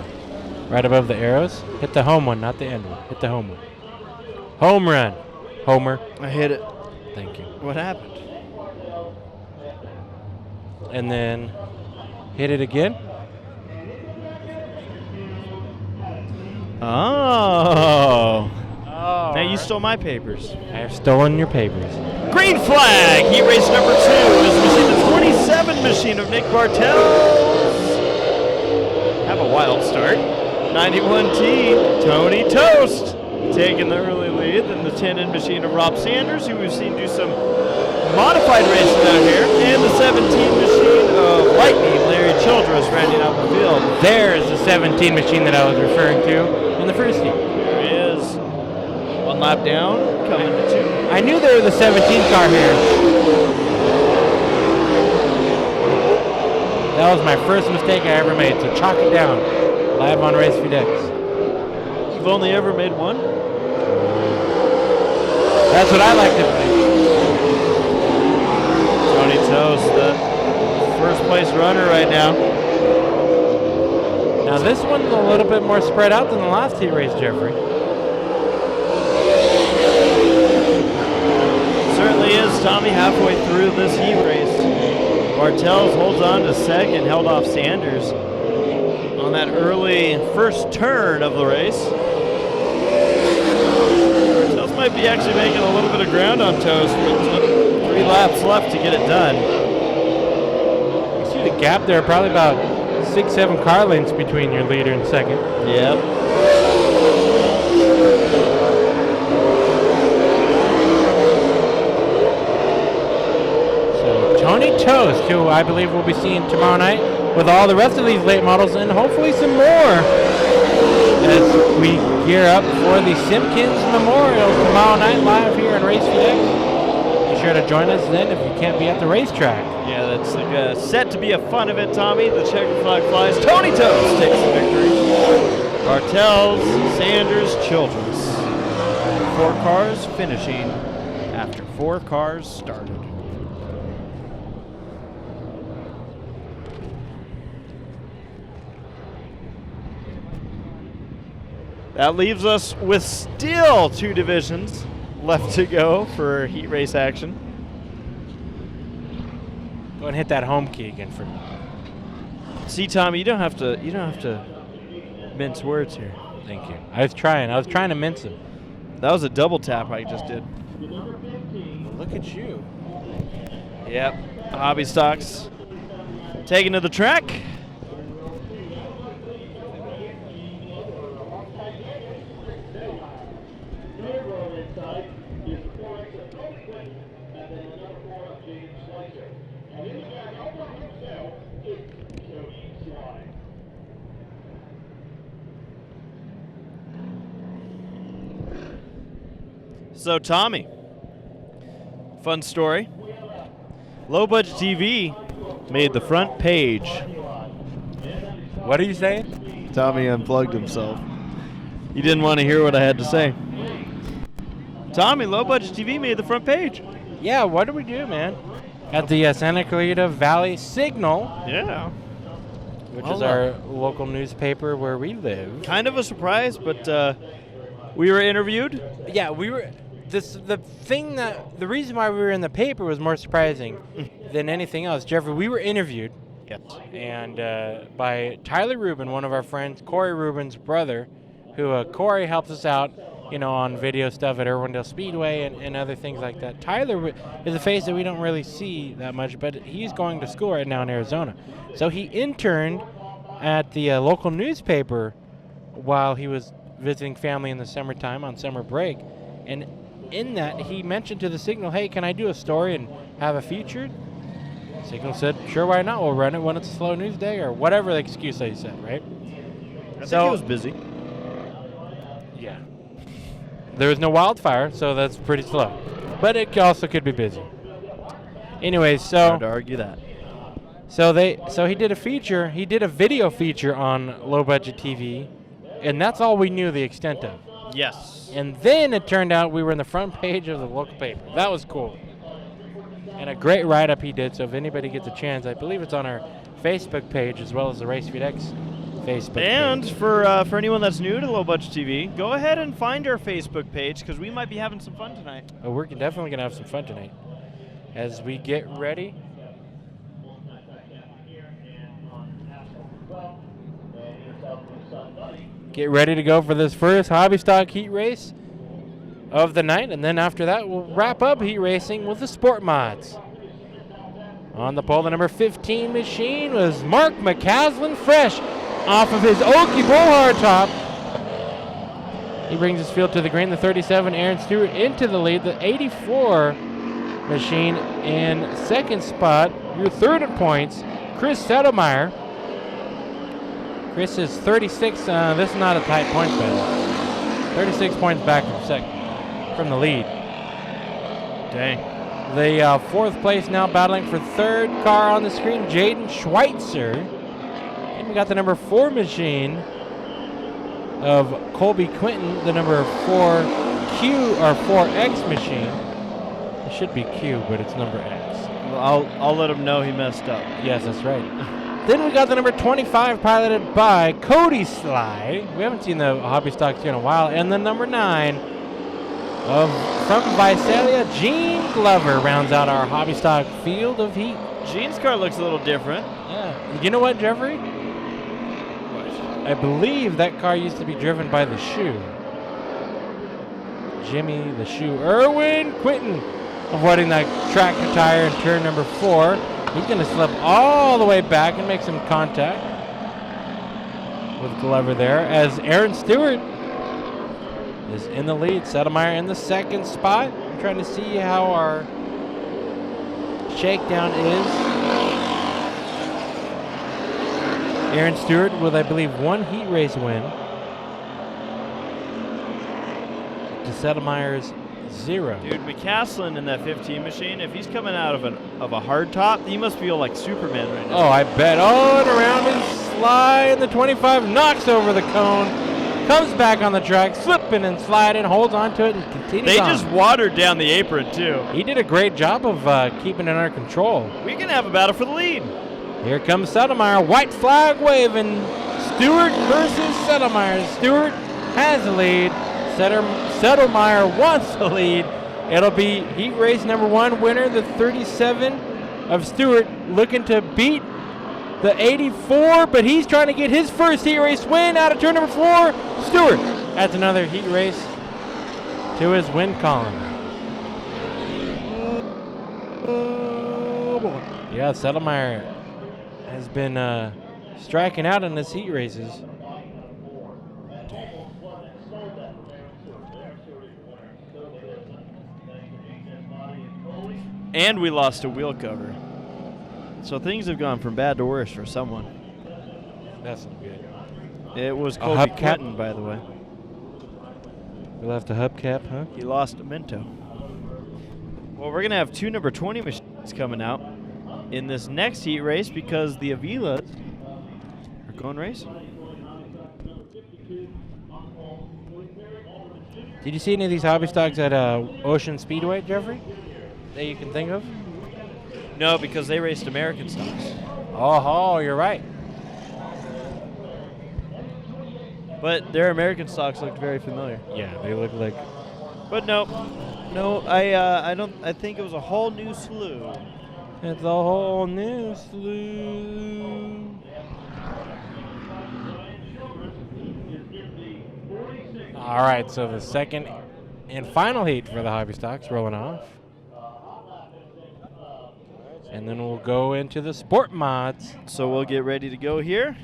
right above the arrows. Hit the home one, not the end one. Hit the home one. Home run, Homer. I hit it. Thank you. What happened? And then hit it again. Oh. Now you stole my papers. I have stolen your papers. Green flag. Heat race number 2 is the 27 machine of Nick Bartels. Have a wild start. 91T, Tony Toast, taking the early lead. Then the 10-in machine of Rob Sanders, who we've seen do some modified racing out here. And the 17 machine of Lightning, Larry Childress, rounding out the field. There's the 17 machine that I was referring to in the first heat. There he is. 1 lap down, coming to 2. I knew there was a 17 car here. That was my first mistake I ever made, so chalk it down. Live on Race Feed X. You've only ever made 1? That's what I like to think. Tony Toast, the first place runner right now. Now this one's a little bit more spread out than the last heat race, Jeffrey. Certainly is, Tommy, halfway through this heat race. Bartels holds on to second, held off Sanders on that early first turn of the race. Bartels might be actually making a little bit of ground on Toast, but 3 laps left to get it done. You see the gap there, probably about 6-7 car lengths between your leader and second. Yep. So Tony Toast, who I believe we'll be seeing tomorrow night with all the rest of these late models and hopefully some more as we gear up for the Simpkins Memorial tomorrow night live here on Race Feed X. Be sure to join us then if you can't be at the racetrack. Yeah, that's set to be a fun event, Tommy. The checkered flag flies. Tony Toast takes the victory. Bartels, Sanders, Childress. 4 cars finishing after 4 cars started. That leaves us with still 2 divisions left to go for heat race action. Go and hit that home key again for me. See, Tommy, you don't have to mince words here. Thank you. I was trying to mince him. That was a double tap I just did. Look at you. Yep. Hobby stocks taken to the track. So, Tommy, fun story. Low Budget TV made the front page. What are you saying? Tommy unplugged himself. You didn't want to hear what I had to say. Tommy, Low Budget TV made the front page. Yeah, what do we do, man? At the Santa Clarita Valley Signal, Yeah. which Well, is our local newspaper where we live. Kind of a surprise, but we were interviewed. Yeah, we were. The reason why we were in the paper was more surprising than anything else. Jeffrey, we were interviewed. Yes. And by Tyler Rubin, one of our friends, Corey Rubin's brother, who Corey helps us out, on video stuff at Irwindale Speedway and other things like that. Tyler is a face that we don't really see that much, but he's going to school right now in Arizona. So he interned at the local newspaper while he was visiting family in the summertime on summer break. And in that, he mentioned to the Signal, hey, can I do a story and have a featured? Signal said, sure, why not? We'll run it when it's a slow news day or whatever the excuse they said, right? I think he was busy. Yeah. There was no wildfire, so that's pretty slow. But it also could be busy. Anyways, Hard to argue that. So he did a feature. He did a video feature on Low Budget TV, and that's all we knew the extent of. Yes. And then it turned out we were in the front page of the local paper. That was cool. And a great write-up he did, so if anybody gets a chance, I believe it's on our Facebook page as well as the Racefeed X Facebook And page. for anyone that's new to Low Budget TV, go ahead and find our Facebook page because we might be having some fun tonight. Oh, we're definitely going to have some fun tonight. As we get ready. Get ready to go for this first hobby stock heat race of the night, and then after that we'll wrap up heat racing with the sport mods. On the pole, the number 15 machine was Mark McCaslin, fresh off of his Okie Bullhard top. He brings his field to the green. The 37, Aaron Stewart, into the lead. The 84 machine in second spot. Your third at points, Chris Settlemeyer. Chris is 36. This is not a tight points battle. 36 points back from the lead. Dang. The fourth place now battling for third car on the screen, Jaden Schweitzer. And we got the number 4 machine of Colby Quinton, the number 4Q or 4X machine. It should be Q, but it's number X. Well, I'll let him know he messed up. Yes, that's right. Then we got the number 25 piloted by Cody Sly. We haven't seen the hobby stocks here in a while. And the number 9 from Visalia, Gene Glover rounds out our hobby stock field of heat. Gene's car looks a little different. Yeah. You know what, Jeffrey? I believe that car used to be driven by the Shoe. Jimmy the Shoe. Erwin Quinton avoiding that tractor tire in turn number 4. He's going to slip all the way back and make some contact with Glover there as Aaron Stewart is in the lead. Settlemeyer in the second spot. I'm trying to see how our shakedown is. Aaron Stewart with, I believe, 1 heat race win. To Settlemeyer's 0. Dude, McCaslin in that 15 machine, if he's coming out of a hard top, he must feel like Superman right now. Oh, I bet. Oh, and around his slide, and the 25 knocks over the cone, comes back on the track, slipping and sliding, holds on to it, and continues They on. just watered down the apron, too. He did a great job of keeping it under control. We can have a battle for the lead. Here comes Settlemeyer, white flag waving. Stewart versus Settlemeyer. Stewart has the lead. Settlemeyer wants the lead. It'll be heat race number 1 winner, the 37 of Stewart, looking to beat the 84, but he's trying to get his first heat race win out of turn number 4. Stewart adds another heat race to his win column. Yeah, Settlemeyer has been striking out in his heat races. And we lost a wheel cover. So things have gone from bad to worse for someone. That's not good. It was Colby hubcap? Clinton, by the way. We left a hubcap, huh? He lost a Minto. Well, we're going to have 2 number 20 machines coming out in this next heat race because the Avilas are going racing. Did you see any of these hobby stocks at Ocean Speedway, Jeffrey, that you can think of? No, because they raced American stocks. Oh, you're right. But their American stocks looked very familiar. Yeah, they look like. But no, I don't. I think it was a whole new slew. It's a whole new slew. All right, so the second and final heat for the hobby stocks rolling off. And then we'll go into the sport mods. So we'll get ready to go here.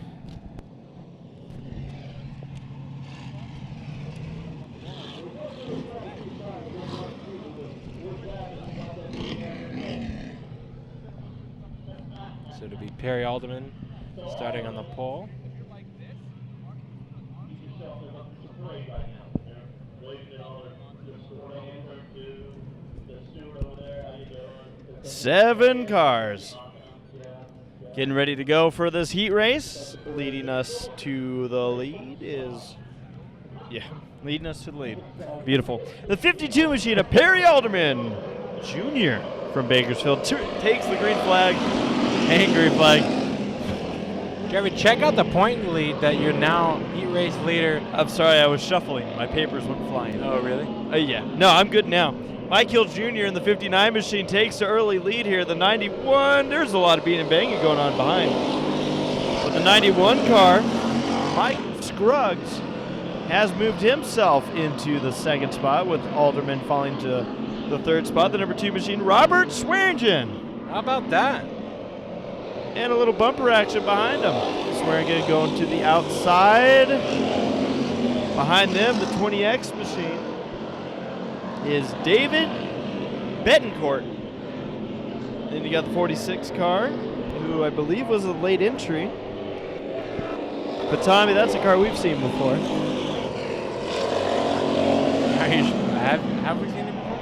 So it'll be Perry Alderman starting on the pole. Seven cars getting ready to go for this heat race. Leading us to the lead is, leading us to the lead. Beautiful. The 52 machine of Perry Alderman Jr. from Bakersfield takes the green flag and green flag. Jerry, check out the point lead that you're now heat race leader. I'm sorry, I was shuffling. My papers went flying. Oh, really? Yeah. No, I'm good now. Mike Hill Jr. in the 59 machine takes the early lead here. The 91, there's a lot of beating and banging going on behind. But the 91 car, Mike Scruggs, has moved himself into the second spot with Alderman falling to the third spot. The number 2 machine, Robert Swearingen. How about that? And a little bumper action behind him. Swearingen going to the outside. Behind them, the 20X machine is David Betancourt. Then you got the 46 car, who I believe was a late entry. But Tommy, that's a car we've seen before. Have we seen it before?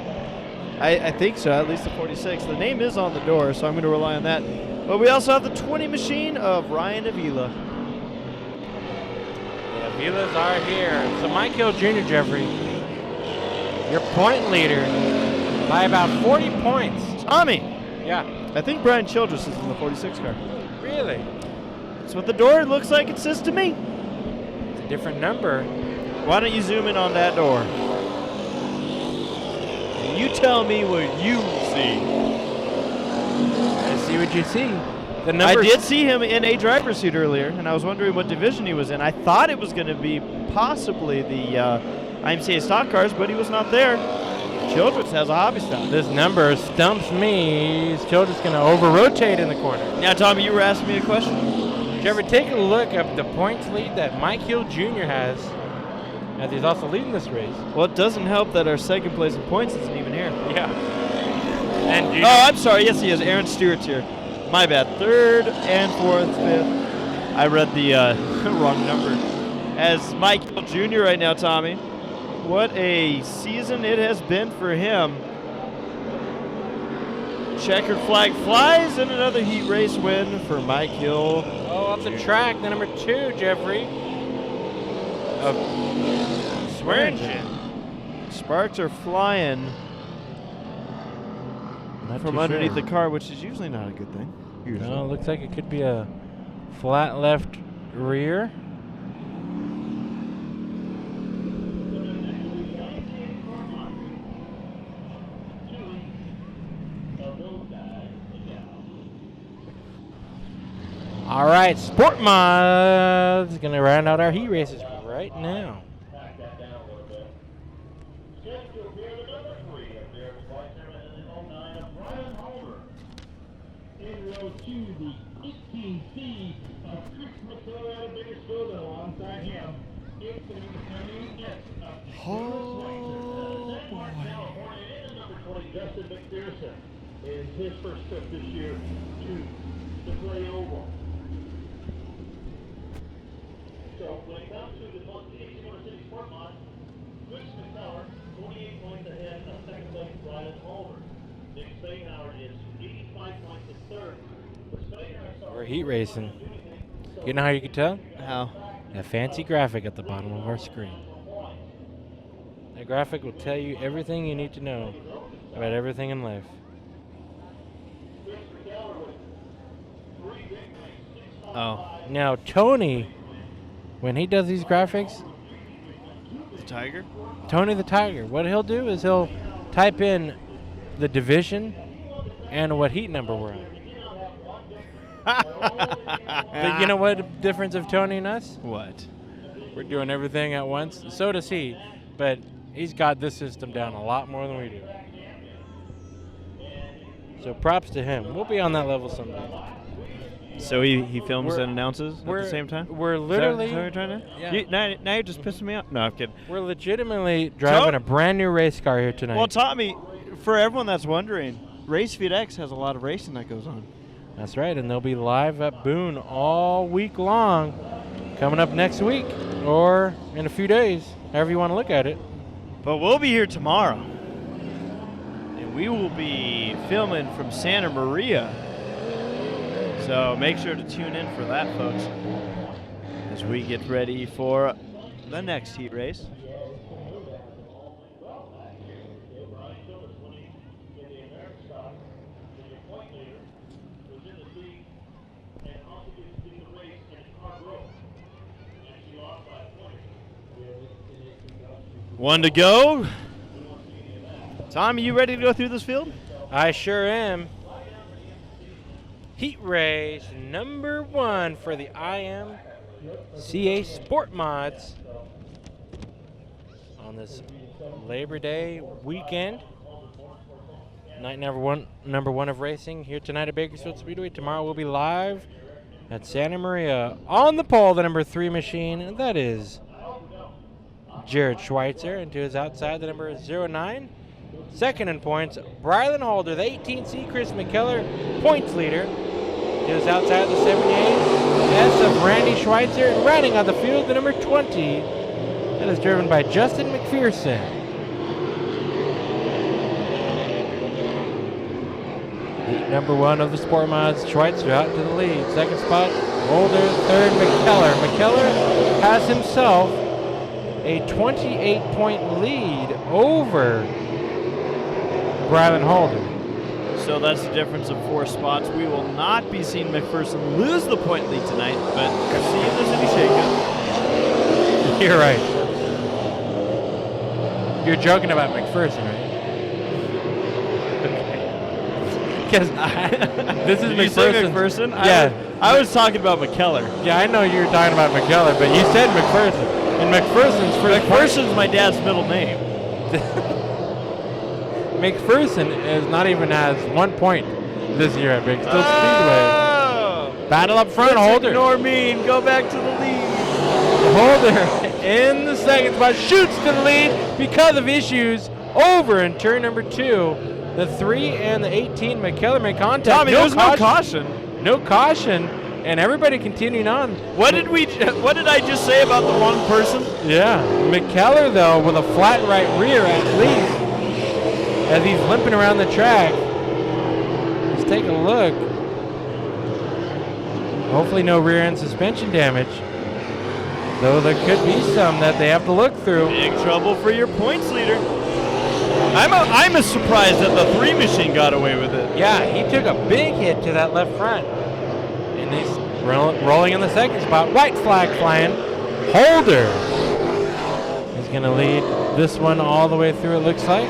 I think so, at least the 46. The name is on the door, so I'm going to rely on that. But we also have the 20 machine of Ryan Avila. The Avilas are here. So Mike Hill Jr., Jeffrey, your point leader by about 40 points. Tommy, Yeah. I think Brian Childress is in the 46 car. Really? That's what the door looks like it says to me. It's a different number. Why don't you zoom in on that door? You tell me what you see. I see what you see. The I number. did see him in a driver's seat earlier, and I was wondering what division he was in. I thought it was going to be possibly the IMCA stock cars, but he was not there. Childress has a hobby stock. This number stumps me. Is Childress going to over-rotate in the corner? Now, Tommy, you were asking me a question. Trevor, take a look at the points lead that Mike Hill Jr. has, as he's also leading this race. Well, it doesn't help that our second place in points isn't even here. Yeah. And Oh, I'm sorry. Yes, he is. Aaron Stewart's here. My bad. Third and fourth, fifth. I read the wrong number. As Mike Hill Jr. right now, Tommy. What a season it has been for him. Checkered flag flies and another heat race win for Mike Hill. oh, up the track, the number 2, Jeffrey. Of Swearingen. Sparks are flying Not from too underneath sure. the car, which is usually not a good thing. Usually. No, it looks like it could be a flat left rear. All right, Sport Mods going to round out our heat races right now. Back that down a little bit. Scheduled to appear the number 3 of their flight in 09 of Brian Homer. In row 2, the 18C of Chris McCullough out of Bakersfield, and alongside him, it's going to be the 78S of Oh, boy. California, and number 20, Justin McPherson, is his first trip this year to the Clay Oval. So when it comes to the Motor City Sport Mod, Chris McCullough, 28 points ahead of second place Brian Homer. Nick Spainhour is 85 points in third. We're heat racing. You know how you can tell? How? A fancy graphic at the bottom of our screen. That graphic will tell you everything you need to know about everything in life. Oh, Now, Tony, when he does these graphics, the Tiger? Tony the Tiger, what he'll do is he'll type in the division and what heat number we're on. But you know what difference of Tony and us? What? We're doing everything at once. So does he, but he's got this system down a lot more than we do. So props to him. We'll be on that level someday. So he films We're- and announces at the same time? We're literally, Is that what you're trying to? yeah. Now you're just pissing me off. No, I'm kidding. We're legitimately driving a brand new race car here tonight. Well, Tommy, for everyone that's wondering, Racefield X has a lot of racing that goes on. That's right, and they'll be live at Boone all week long, coming up next week or in a few days, however you want to look at it. But we'll be here tomorrow. And we will be filming from Santa Maria. So make sure to tune in for that, folks, as we get ready for the next heat race. One to go. Tommy, you ready to go through this field? I sure am. Heat race number 1 for the IMCA Sport Mods on this Labor Day weekend. Night number one of racing here tonight at Bakersfield Speedway. Tomorrow we'll be live at Santa Maria. On the pole, the number 3 machine, and that is Jared Schweitzer, and to his outside, the number 09. Second in points, Brylan Holder, the 18C, Chris McKellar, points leader. To his outside, the 78S of Randy Schweitzer, and rounding out the field, the number 20. That is driven by Justin McPherson. Heat number 1 of the Sport Mods, Schweitzer out to the lead. Second spot, Holder, third, McKellar. McKellar has himself a 28-point lead over Brylan Holder. So that's the difference of 4 spots. We will not be seeing McPherson lose the point lead tonight, but we'll see if there's any shakeup. You're right. You're joking about McPherson, right? Because this is Did you say McPherson? Yeah. I was talking about McKellar. Yeah, I know you were talking about McKellar, but you said McPherson. And McPherson's first McPherson's my dad's middle name. McPherson is not even has 1 point this year at Bakersfield Speedway. Battle up front, Holder. Ignore me and go back to the lead. Holder in the second spot, shoots to the lead because of issues over in turn number 2. The 3 and the 18, McKellar make contact. Tommy, there's no caution. No caution, and everybody continuing on. What did I just say about the one person? Yeah, McKellar though with a flat right rear at least, as he's limping around the track. Let's take a look. Hopefully no rear end suspension damage, though there could be some that they have to look through. Big trouble for your points leader. I'm as surprised that the 3 machine got away with it. Yeah, he took a big hit to that left front. And he's rolling in the second spot. White flag flying. Holder is going to lead this one all the way through, it looks like.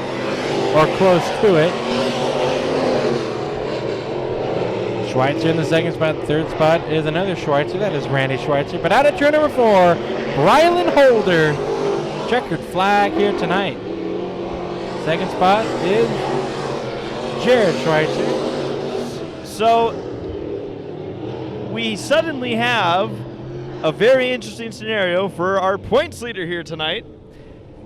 Or close to it. Schweitzer in the second spot. Third spot is another Schweitzer. That is Randy Schweitzer. But out of turn number 4, Rylan Holder. Checkered flag here tonight. Second spot is Jared Schweitzer. So we suddenly have a very interesting scenario for our points leader here tonight.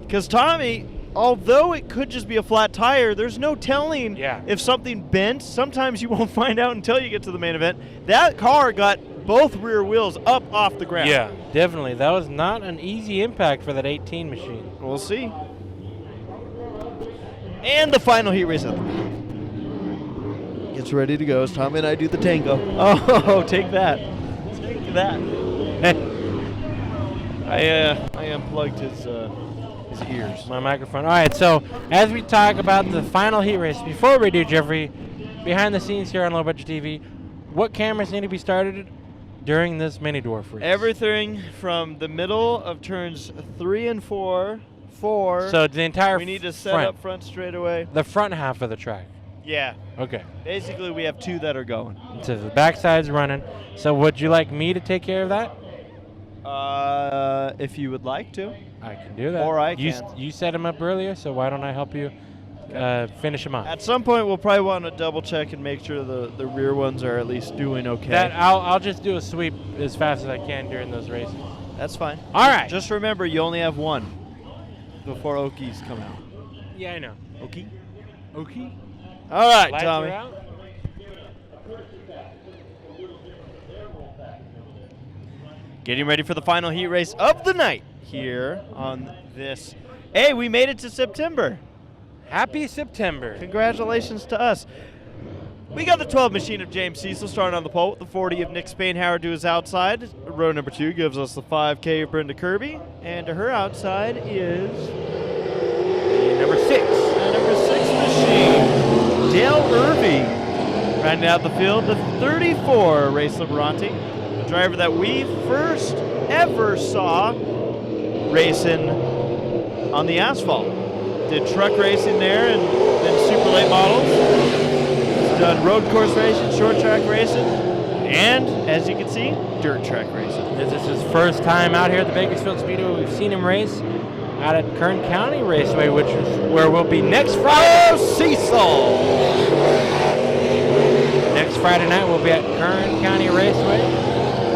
Because Tommy, although it could just be a flat tire, there's no telling if something bent. Sometimes you won't find out until you get to the main event. That car got both rear wheels up off the ground. Yeah, definitely. That was not an easy impact for that 18 machine. We'll see. And the final heat race gets ready to go as Tommy and I do the tango. Oh, take that. Take that. I unplugged his ears. My microphone. All right, so as we talk about the final heat race, before we do, Jeffrey, behind the scenes here on Low Budget TV, what cameras need to be started during this mini dwarf race? Everything from the middle of turns 3 and 4. So the entire we need to set up front straight away. The front half of the track. Yeah. Okay. Basically, we have 2 that are going. So the backside's running. So would you like me to take care of that? If you would like to. I can do that. Or I can. You set him up earlier, so why don't I help you finish him off? At some point, we'll probably want to double check and make sure the rear ones are at least doing okay. That I'll just do a sweep as fast as I can during those races. That's fine. All right. Just remember, you only have 1 before Okies come out. Yeah, I know. Okie? Okay. All right, Lights Tommy. are out. Getting ready for the final heat race of the night here on this. Hey, we made it to September. Happy September. Congratulations to us. We got the 12 machine of James Cecil starting on the pole with the 40 of Nick Spainhauer to his outside. Row number 2 gives us the 5K of Brenda Kirby. And to her outside is Number 6. the number 6 machine, Dale Irving. Rounding out the field, the 34 Race Liberanti. A driver that we first ever saw racing on the asphalt. Did truck racing there and then super late models. He's done road course racing, short track racing, and as you can see, dirt track racing. This is his first time out here at the Bakersfield Speedway. We've seen him race out at Kern County Raceway, which is where we'll be next Friday. Oh, Cecil! Next Friday night, we'll be at Kern County Raceway.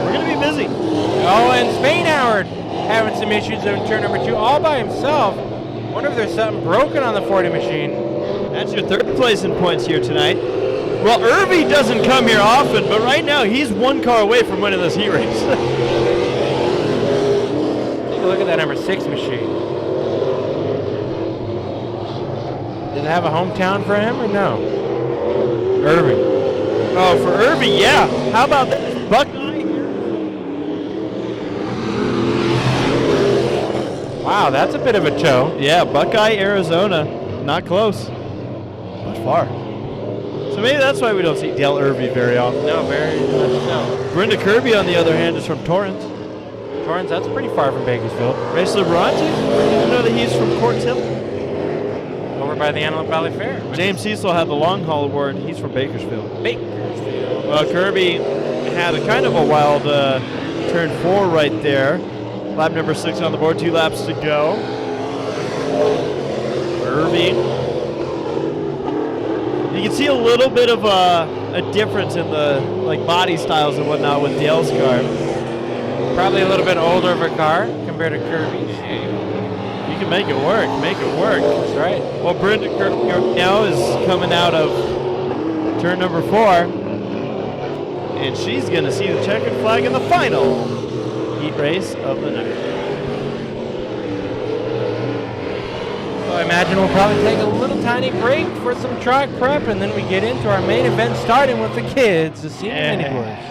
We're going to be busy. Oh, and Spainhauer having some issues in turn number 2 all by himself. Wonder if there's something broken on the 40 machine. That's your 3rd place in points here tonight. Well, Irby doesn't come here often, but right now he's 1 car away from winning this heat race. Take a look at that number 6 machine. Does it have a hometown for him or no? Irby. Oh, for Irby, yeah. How about that? Buckeye? Wow, that's a bit of a tow. Yeah, Buckeye, Arizona. Not close, but far. So maybe that's why we don't see Dale Irby very often. No, very much so. Brenda Kirby, on the other hand, is from Torrance. Torrance, that's pretty far from Bakersfield. Race Liberanti? I didn't know that he's from Court Hill. Over by the Antelope Valley Fair. James Cecil had the long haul award. He's from Bakersfield. Bakersfield. Well, Kirby had a kind of a wild turn 4 right there. Lap number 6 on the board, 2 laps to go. Irby. You can see a little bit of a difference in the body styles and whatnot with Dale's car. Probably a little bit older of a car compared to Kirby's. You can make it work. Make it work. That's right. Well, Brenda Kirby now is coming out of turn number 4. And she's going to see the checkered flag in the final heat race of the night. So I imagine we'll probably take a little tiny break for some track prep, and then we get into our main event, starting with the kids, the senior mini dwarfs.